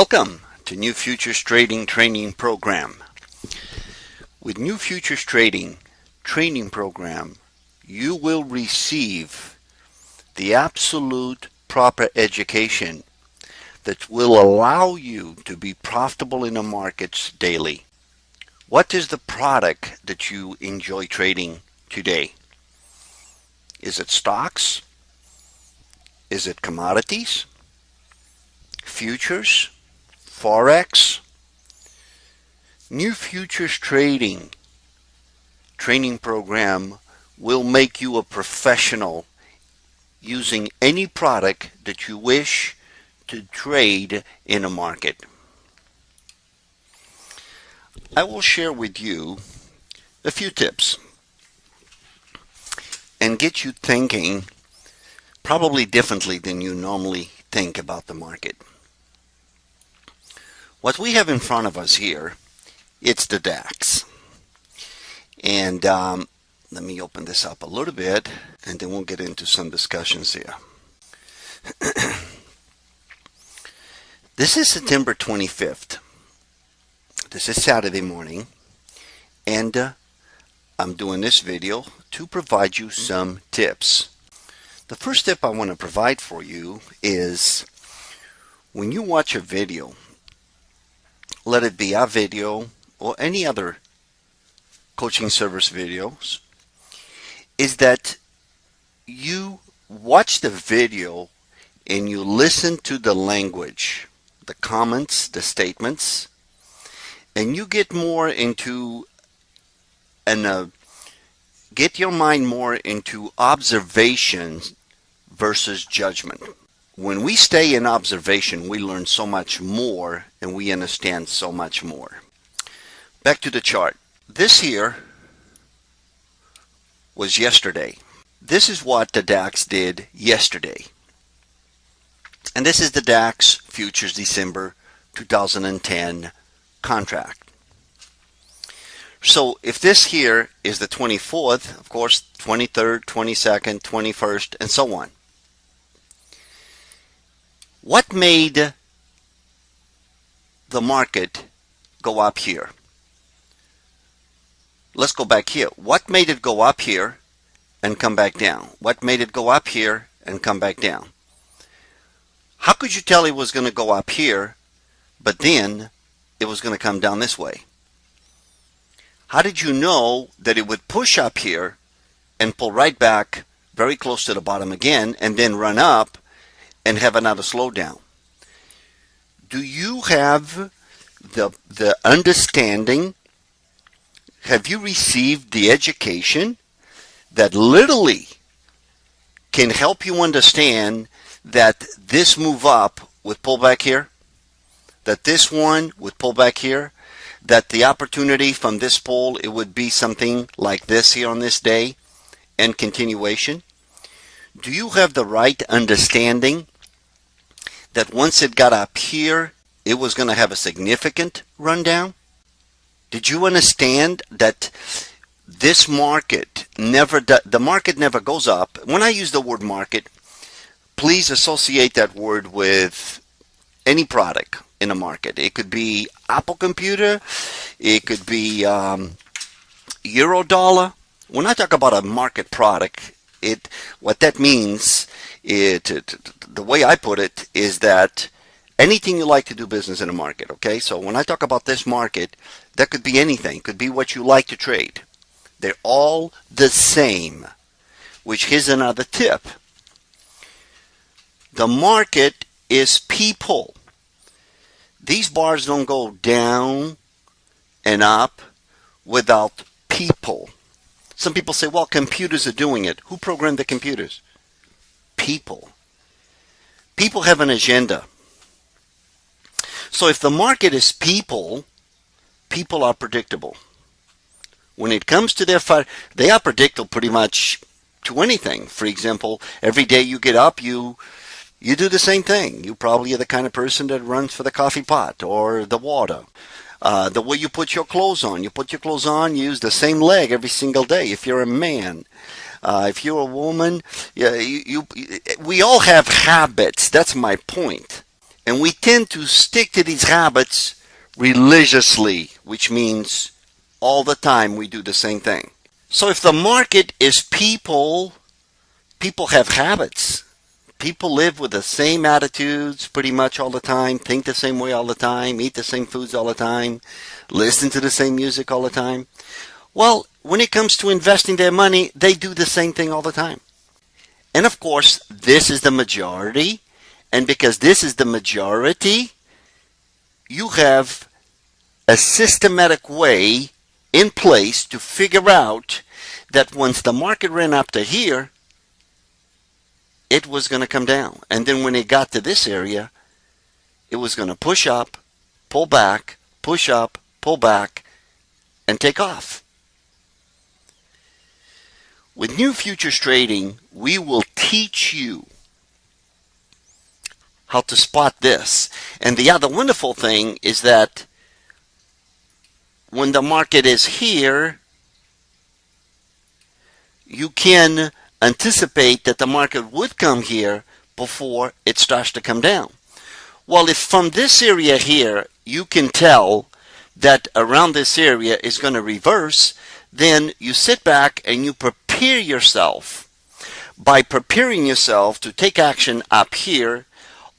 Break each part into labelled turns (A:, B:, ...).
A: Welcome to New Futures Trading Training Program. With New Futures Trading Training Program, you will receive the absolute proper education that will allow you to be profitable in the markets daily. What is the product that you enjoy trading today? Is it stocks? Is it commodities? Futures? Forex? New Futures Trading Training Program will make you a professional using any product that you wish to trade in a market. I will share with you a few tips and get you thinking probably differently than you normally think about the market. What we have in front of us here, it's the DAX. And let me open this up a little bit, and then we'll get into some discussions here. This is September 25th. This is Saturday morning, and I'm doing this video to provide you some tips. The first tip I want to provide for you is when you watch a video, let it be our video or any other coaching service videos, is that you watch the video and you listen to the language, the comments, the statements, and you get more into get your mind more into observation versus judgment. When we stay in observation, we learn so much more and we understand so much more. Back to the chart. This here was yesterday. This is what the DAX did yesterday. And this is the DAX Futures December 2010 contract. So if this here is the 24th, of course, 23rd, 22nd, 21st, and so on. What made the market go up here? Let's go back here. What made it go up here and come back down? What made it go up here and come back down? How could you tell it was going to go up here, but then it was going to come down this way? How did you know that it would push up here and pull right back very close to the bottom again and then run up and have another slowdown? Do you have the understanding? Have you received the education that literally can help you understand that this move up would pull back here, that this one would pull back here, that the opportunity from this pull, it would be something like this here on this day and continuation? Do you have the right understanding that once it got up here, it was going to have a significant rundown? Did you understand that this market the market never goes up? When I use the word market, please associate that word with any product in a market. It could be Apple computer, it could be euro dollar. When I talk about a market product, what that means, the way I put it is that anything you like to do business in a market, okay? So when I talk about this market, that could be anything. It could be what you like to trade. They're all the same, which here's another tip. The market is people. These bars don't go down and up without people. Some people say, well, computers are doing it. Who programmed the computers? People. People have an agenda. So if the market is people, people are predictable. When it comes to their fight, they are predictable pretty much to anything. For example, every day you get up, you do the same thing. You probably are the kind of person that runs for the coffee pot or the water. The way you put your clothes on. You put your clothes on, you use the same leg every single day. If you're a man, if you're a woman, we all have habits. That's my point. And we tend to stick to these habits religiously, which means all the time we do the same thing. So if the market is people, people have habits. People live with the same attitudes pretty much all the time, think the same way all the time, eat the same foods all the time, listen to the same music all the time. Well, when it comes to investing their money, they do the same thing all the time. And of course, this is the majority. And because this is the majority, you have a systematic way in place to figure out that once the market ran up to here, it was going to come down. And then when it got to this area, it was going to push up, pull back, push up, pull back, and take off. With new futures trading, we will teach you how to spot this. And the other wonderful thing is that when the market is here, you can anticipate that the market would come here before it starts to come down. Well, if from this area here you can tell that around this area is going to reverse, then you sit back and you prepare yourself. By preparing yourself to take action up here,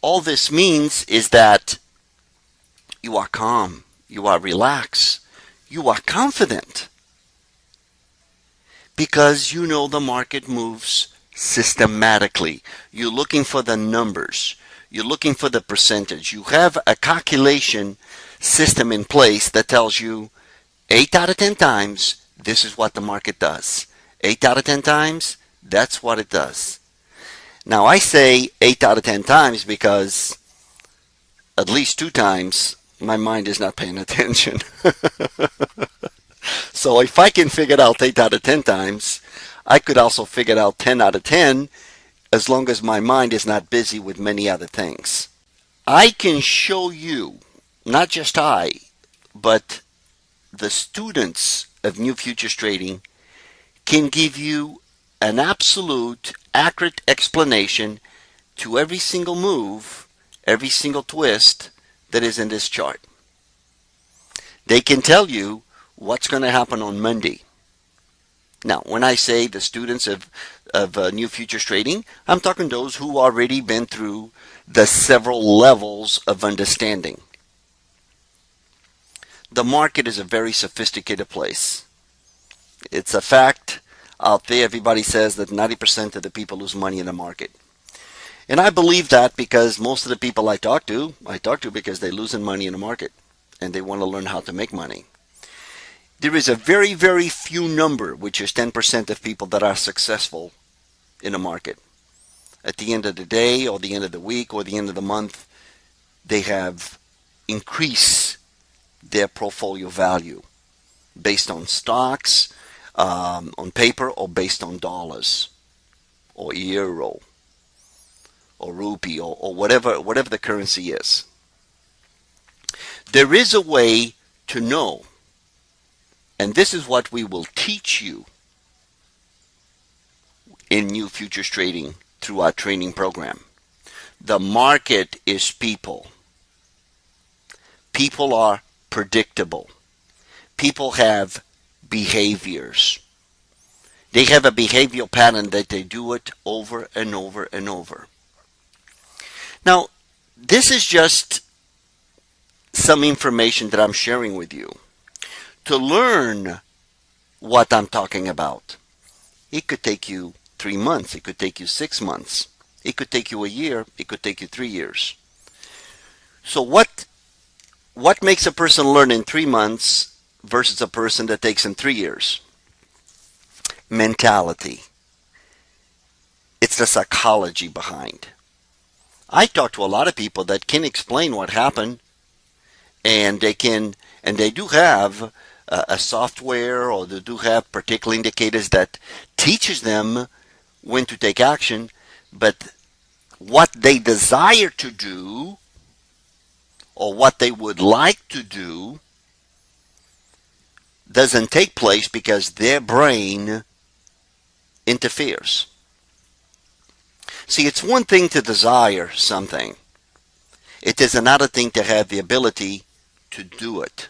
A: all this means is that you are calm, you are relaxed, you are confident, because you know the market moves systematically. You're looking for the numbers. You're looking for the percentage. You have a calculation system in place that tells you 8 out of 10 times, this is what the market does. 8 out of 10 times, that's what it does. Now, I say 8 out of 10 times because at least 2 times my mind is not paying attention. So if I can figure it out 8 out of 10 times, I could also figure it out 10 out of 10 as long as my mind is not busy with many other things. I can show you, not just I, but the students of New Futures Trading can give you an absolute accurate explanation to every single move, every single twist that is in this chart. They can tell you what's going to happen on Monday. Now, when I say the students of New Futures Trading, I'm talking those who already been through the several levels of understanding. The market is a very sophisticated place. It's a fact out there. Everybody says that 90% of the people lose money in the market. And I believe that because most of the people I talk to because they're losing money in the market and they want to learn how to make money. There is a very, very few number, which is 10% of people that are successful in the market. At the end of the day, or the end of the week, or the end of the month, they have increased their portfolio value based on stocks, on paper, or based on dollars, or euro, or rupee, or whatever the currency is. There is a way to know. And this is what we will teach you in New Futures Trading through our training program. The market is people. People are predictable. People have behaviors. They have a behavioral pattern that they do it over and over and over. Now, this is just some information that I'm sharing with you. To learn what I'm talking about, it could take you 3 months. It could take you 6 months. It could take you a year. It could take you 3 years. So what makes a person learn in 3 months versus a person that takes in 3 years? Mentality. It's the psychology behind. I talk to a lot of people that can explain what happened, and they do have a software, or they do have particular indicators that teaches them when to take action, but what they desire to do or what they would like to do doesn't take place because their brain interferes. See, it's one thing to desire something. It is another thing to have the ability to do it.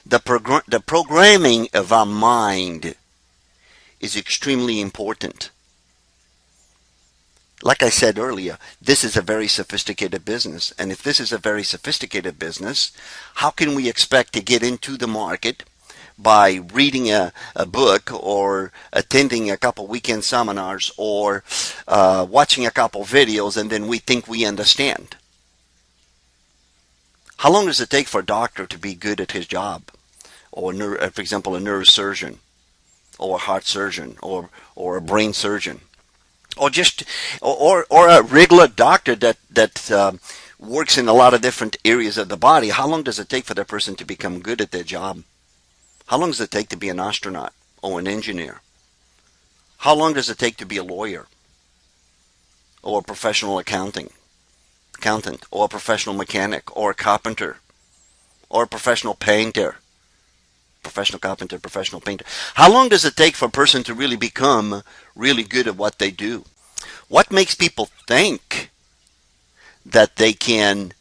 A: The programming of our mind is extremely important. Like I said earlier, this is a very sophisticated business. And if this is a very sophisticated business, how can we expect to get into the market by reading a book or attending a couple weekend seminars or watching a couple videos and then we think we understand? How long does it take for a doctor to be good at his job? Or, for example, a neurosurgeon or a heart surgeon or a brain surgeon? Or just or a regular doctor that works in a lot of different areas of the body. How long does it take for that person to become good at their job? How long does it take to be an astronaut or an engineer? How long does it take to be a lawyer or a professional accountant or a professional mechanic or a carpenter or a professional painter? Professional carpenter, professional painter. How long does it take for a person to really become really good at what they do? What makes people think that they can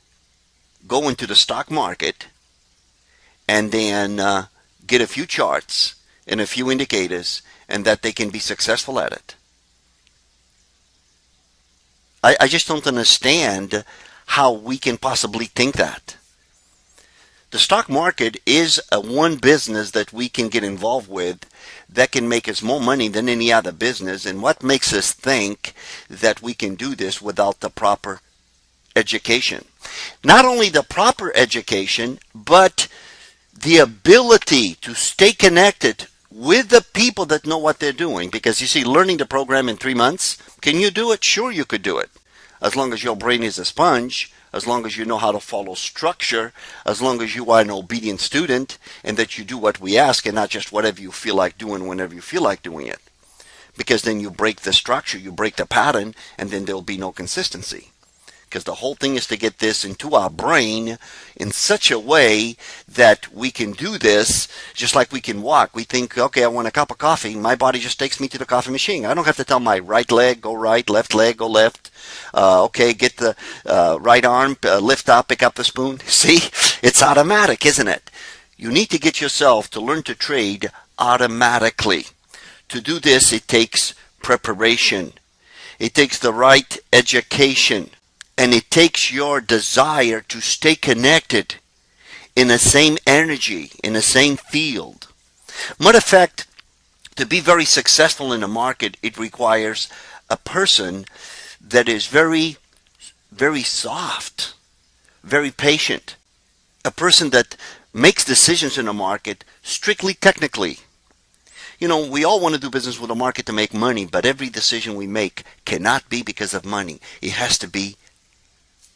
A: go into the stock market and then get a few charts and a few indicators and that they can be successful at it? I just don't understand how we can possibly think that. The stock market is one business that we can get involved with that can make us more money than any other business. And what makes us think that we can do this without the proper education? Not only the proper education, but the ability to stay connected with the people that know what they're doing. Because you see, learning the program in 3 months, can you do it? Sure, you could do it. As long as your brain is a sponge, as long as you know how to follow structure, as long as you are an obedient student, and that you do what we ask and not just whatever you feel like doing whenever you feel like doing it. Because then you break the structure, you break the pattern, and then there'll be no consistency. Because the whole thing is to get this into our brain in such a way that we can do this just like we can walk. We think, okay, I want a cup of coffee. My body just takes me to the coffee machine. I don't have to tell my right leg, go right, left leg, go left. Okay, get the right arm, lift up, pick up the spoon. See, it's automatic, isn't it? You need to get yourself to learn to trade automatically. To do this, it takes preparation. It takes the right education. And it takes your desire to stay connected in the same energy, in the same field. Matter of fact, to be very successful in the market, it requires a person that is very, very soft, very patient. A person that makes decisions in the market strictly technically. You know, we all want to do business with the market to make money, but every decision we make cannot be because of money. It has to be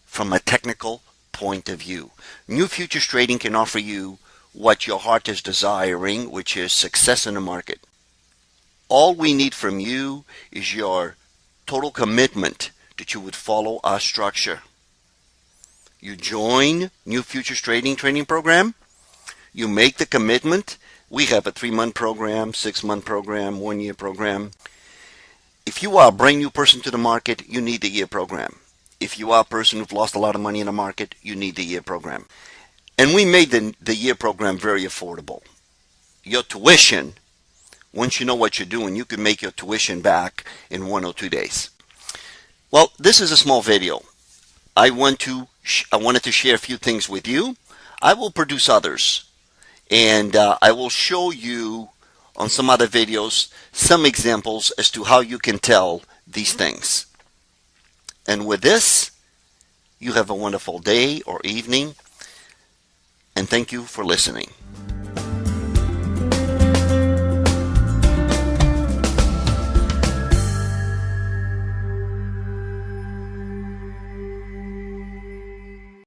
A: from a technical point of view. New futures trading can offer you what your heart is desiring, which is success in the market. All we need from you is your total commitment that you would follow our structure. You join New Futures Trading training program. You make the commitment. We have a 3-month program, 6-month program, 1-year program. If you are a brand new person to the market, you need the year program. If you are a person who's lost a lot of money in the market, you need the year program. And we made the year program very affordable. Your tuition, once you know what you're doing, you can make your tuition back in 1 or 2 days. Well, this is a small video. I wanted to share a few things with you. I will produce others. And I will show you on some other videos some examples as to how you can tell these things. And with this, you have a wonderful day or evening, and thank you for listening.